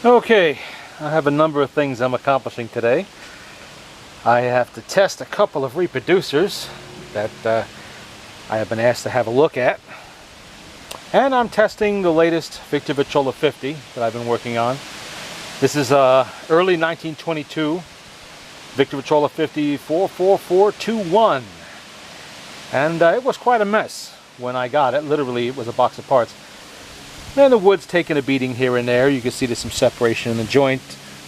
Okay, I have a number of things I'm accomplishing today. I have to test a couple of reproducers that I have been asked to have a look at. And I'm testing the latest Victrola 50 that I've been working on. This is early 1922 Victrola 50 44421. And it was quite a mess when I got it. Literally, it was a box of parts. And the wood's taking a beating here and there. You can see there's some separation in the joint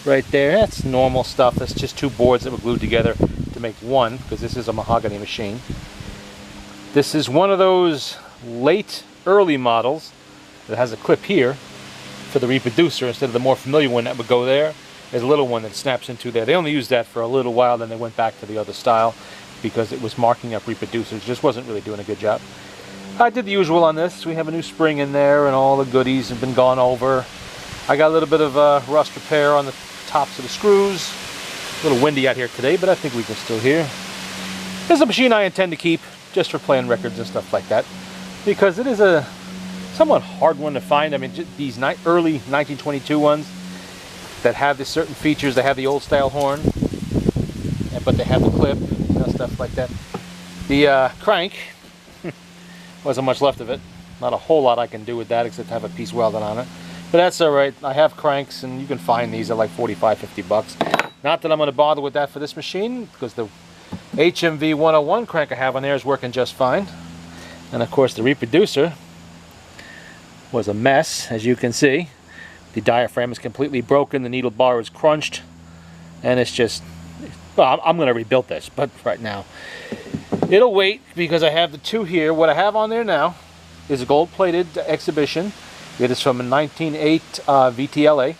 right there. That's normal stuff. That's just two boards that were glued together to make one, because this is a mahogany machine. This is one of those early models that has a clip here for the reproducer instead of the more familiar one that would go there. There's a little one that snaps into there. They only used that for a little while, then they went back to the other style because it was marking up reproducers. It just wasn't really doing a good job. I did the usual on this. We have a new spring in there and all the goodies have been gone over. I got a little bit of rust repair on the tops of the screws. A little windy out here today, but I think we can still hear. This is a machine I intend to keep just for playing records and stuff like that, because it is a somewhat hard one to find. I mean, these early 1922 ones that have the certain features. They have the old style horn, but they have the clip, you know, stuff like that. The crank, wasn't much left of it. Not a whole lot I can do with that except have a piece welded on it. But that's alright. I have cranks and you can find these at like 45, 50 bucks. Not that I'm going to bother with that for this machine, because the HMV 101 crank I have on there is working just fine. And of course the reproducer was a mess, as you can see. The diaphragm is completely broken, the needle bar is crunched, and it's just, well, I'm going to rebuild this, but right now it'll wait because I have the two here. What I have on there now is a gold-plated Exhibition. It is from a 1908 VTLA,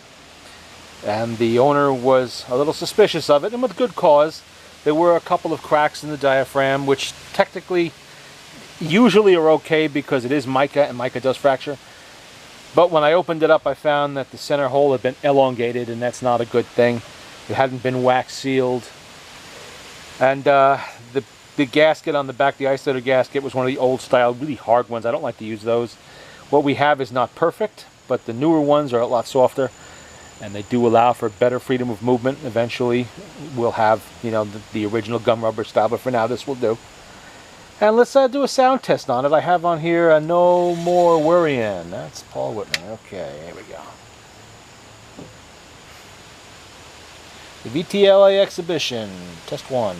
and the owner was a little suspicious of it, and with good cause. There were a couple of cracks in the diaphragm, which technically usually are okay because it is mica, and mica does fracture. But when I opened it up, I found that the center hole had been elongated, and that's not a good thing. It hadn't been wax sealed. And the gasket on the back, the isolator gasket, was one of the old style, really hard ones. I don't like to use those. What we have is not perfect, but the newer ones are a lot softer, and they do allow for better freedom of movement. Eventually, we'll have, you know, the original gum rubber style, but for now, this will do. And let's do a sound test on it. I have on here No More Worrying. That's Paul Whitman. Okay, here we go. The VTLA Exhibition, test 1.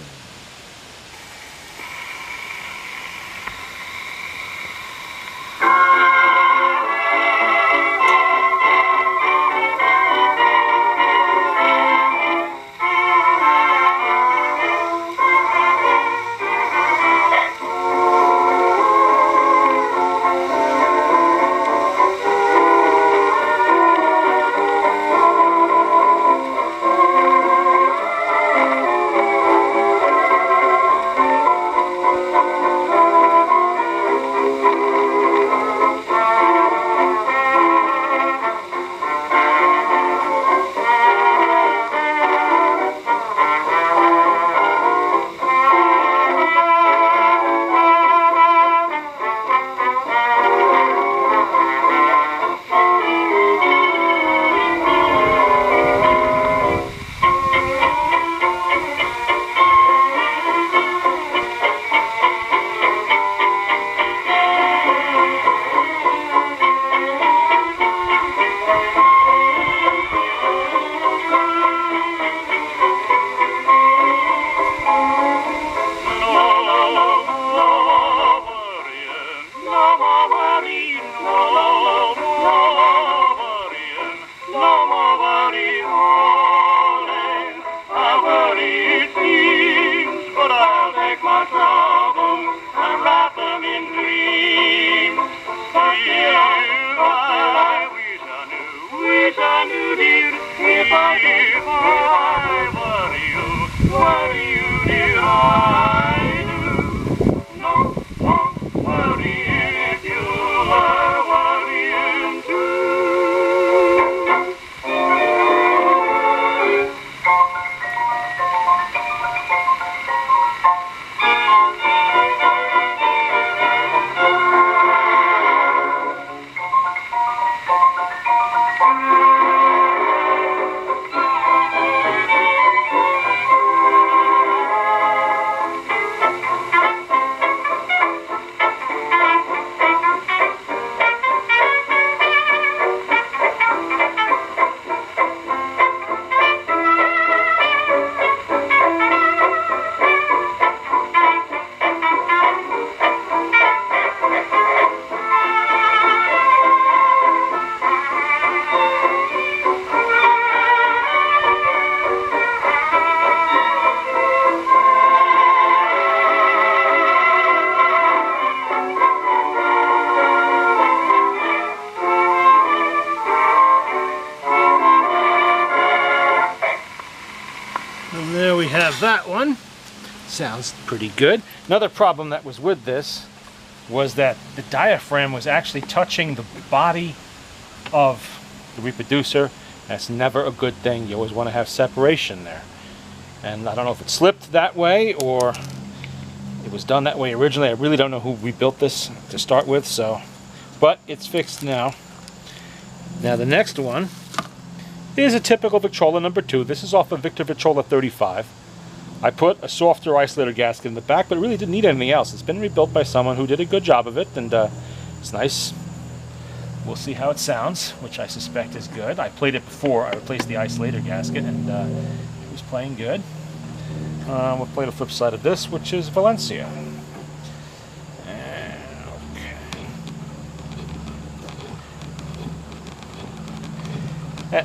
have that one. Sounds pretty good. Another problem that was with this was that the diaphragm was actually touching the body of the reproducer. That's never a good thing. You always want to have separation there. And I don't know if it slipped that way or it was done that way originally. I really don't know who rebuilt this to start with, so, but it's fixed now. Now the next one is a typical Victrola #2. This is off of Victrola 35. I put a softer isolator gasket in the back, but it really didn't need anything else. It's been rebuilt by someone who did a good job of it, and it's nice. We'll see how it sounds, which I suspect is good. I played it before. I replaced the isolator gasket, and it was playing good. We'll play the flip side of this, which is Valencia.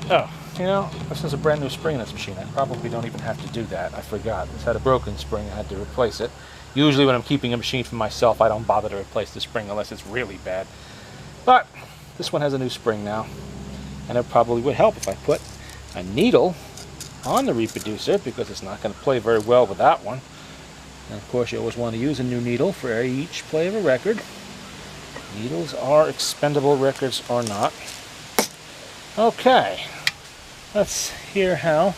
Oh, you know, this is a brand new spring in this machine. I probably don't even have to do that. I forgot. This had a broken spring. I had to replace it. Usually when I'm keeping a machine for myself, I don't bother to replace the spring unless it's really bad. But this one has a new spring now. And it probably would help if I put a needle on the reproducer, because it's not going to play very well with that one. And of course you always want to use a new needle for each play of a record. Needles are expendable, records are not. Okay, let's hear how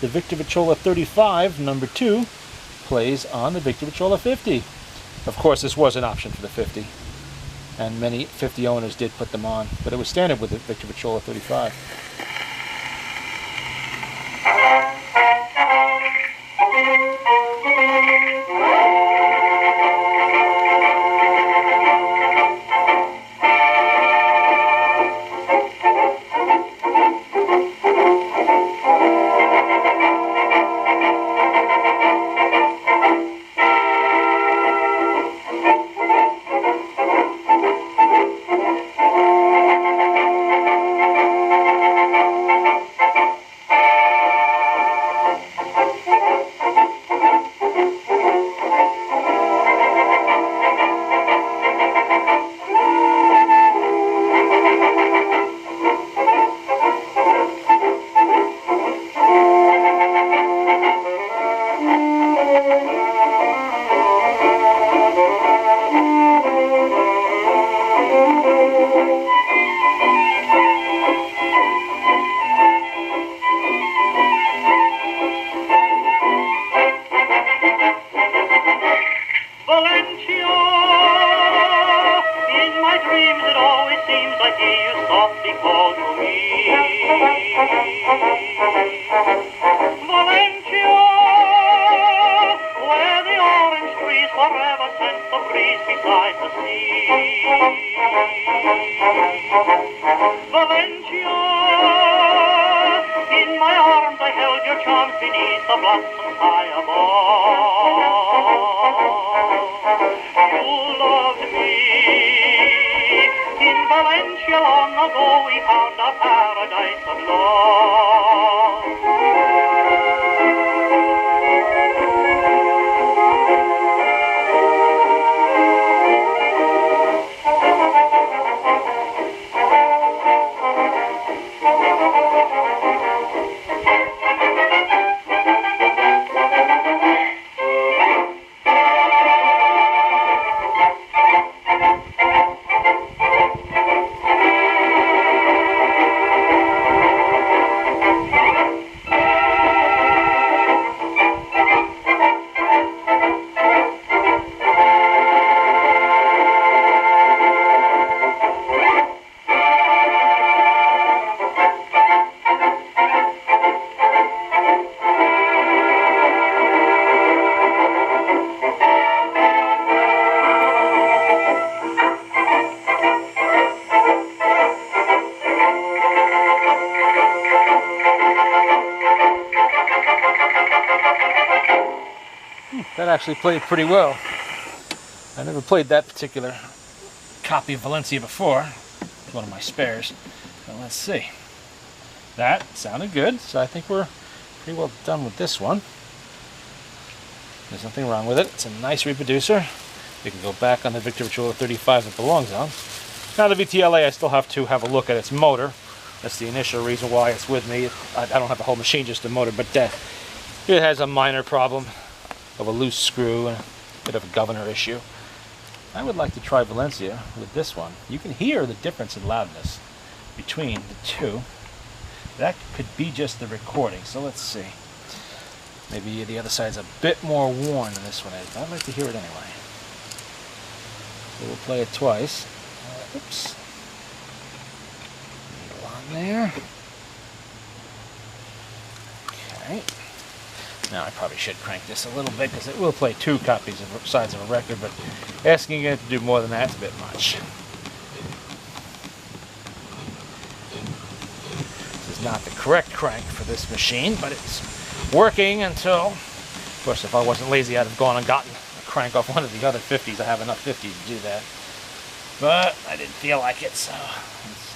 the Victrola 35 #2 plays on the Victrola 50. Of course, this was an option for the 50, and many 50 owners did put them on, but it was standard with the Victrola 35. Valencia, in my arms I held your charms beneath the blossoms high above. You loved me. In Valencia long ago we found our paradise of love. That actually played pretty well. I never played that particular copy of Valencia before. It's one of my spares. So let's see. That sounded good, so I think we're pretty well done with this one. There's nothing wrong with it. It's a nice reproducer. We can go back on the Victrola 35 it belongs on. Now the VTLA, I still have to have a look at its motor. That's the initial reason why it's with me. I don't have the whole machine, just the motor, but It has a minor problem of a loose screw and a bit of a governor issue. I would like to try Valencia with this one. You can hear the difference in loudness between the two. That could be just the recording, so let's see. Maybe the other side's a bit more worn than this one is, but I'd like to hear it anyway. So we'll play it twice. Oops. Needle on there. Okay. Now I probably should crank this a little bit because it will play two copies of sides of a record, but asking it to do more than that's a bit much. This is not the correct crank for this machine, but it's working until, of course, if I wasn't lazy, I'd have gone and gotten a crank off one of the other 50s. I have enough 50s to do that, but I didn't feel like it, so let's see.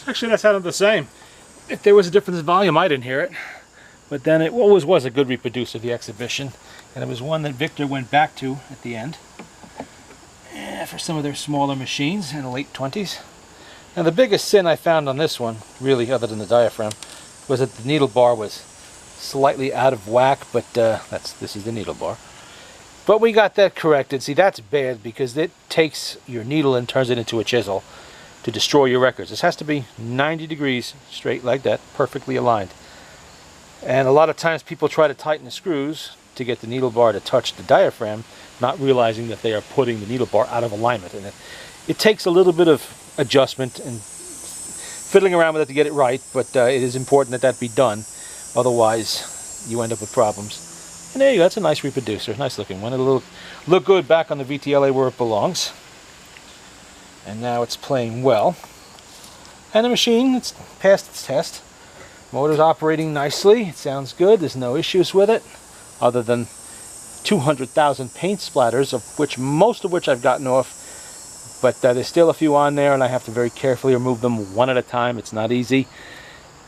Actually, that sounded the same. If there was a difference in volume, I didn't hear it. But then it always was a good reproducer, the Exhibition. And it was one that Victor went back to at the end for some of their smaller machines in the late 20s. Now, the biggest sin I found on this one, really, other than the diaphragm, was that the needle bar was slightly out of whack, but this is the needle bar. But we got that corrected. See, that's bad because it takes your needle and turns it into a chisel to destroy your records. This has to be 90 degrees straight like that, perfectly aligned. And a lot of times people try to tighten the screws to get the needle bar to touch the diaphragm, not realizing that they are putting the needle bar out of alignment. And it takes a little bit of adjustment and fiddling around with it to get it right, but it is important that that be done. Otherwise, you end up with problems. And there you go, that's a nice reproducer, nice looking one. It'll look good back on the VTLA where it belongs. And now it's playing well. And the machine, it's passed its test. Motor's operating nicely. It sounds good. There's no issues with it, other than 200,000 paint splatters, of which most of which I've gotten off, but there's still a few on there, and I have to very carefully remove them one at a time. It's not easy,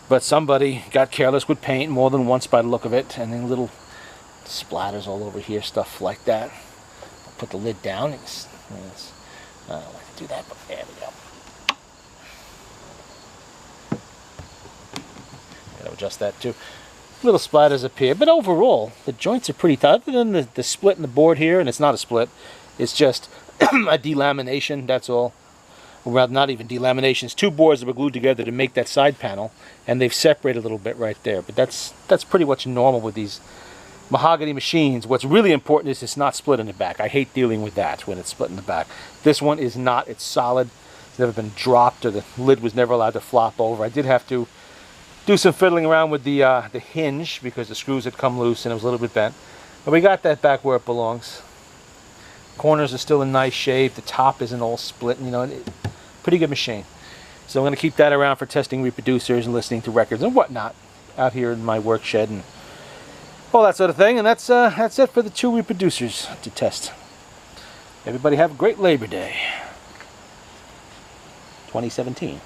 but somebody got careless with paint more than once by the look of it, and then little splatters all over here, stuff like that. I'll put the lid down. I don't like to do that, but there we go. Gotta adjust that too. Little splatters appear, but overall the joints are pretty tight. Other than the split in the board here, and it's not a split, it's just a delamination, that's all. Well, not even delamination. It's two boards that were glued together to make that side panel, and they've separated a little bit right there, but that's pretty much normal with these mahogany machines. What's really important is it's not split in the back. I hate dealing with that when it's split in the back. This one is not. It's solid. It's never been dropped, or the lid was never allowed to flop over. I did have to do some fiddling around with the hinge because the screws had come loose and it was a little bit bent. But we got that back where it belongs. Corners are still in nice shape. The top isn't all split. You know, pretty good machine. So I'm going to keep that around for testing reproducers and listening to records and whatnot out here in my work shed and all that sort of thing. And that's it for the two reproducers to test. Everybody have a great Labor Day 2017.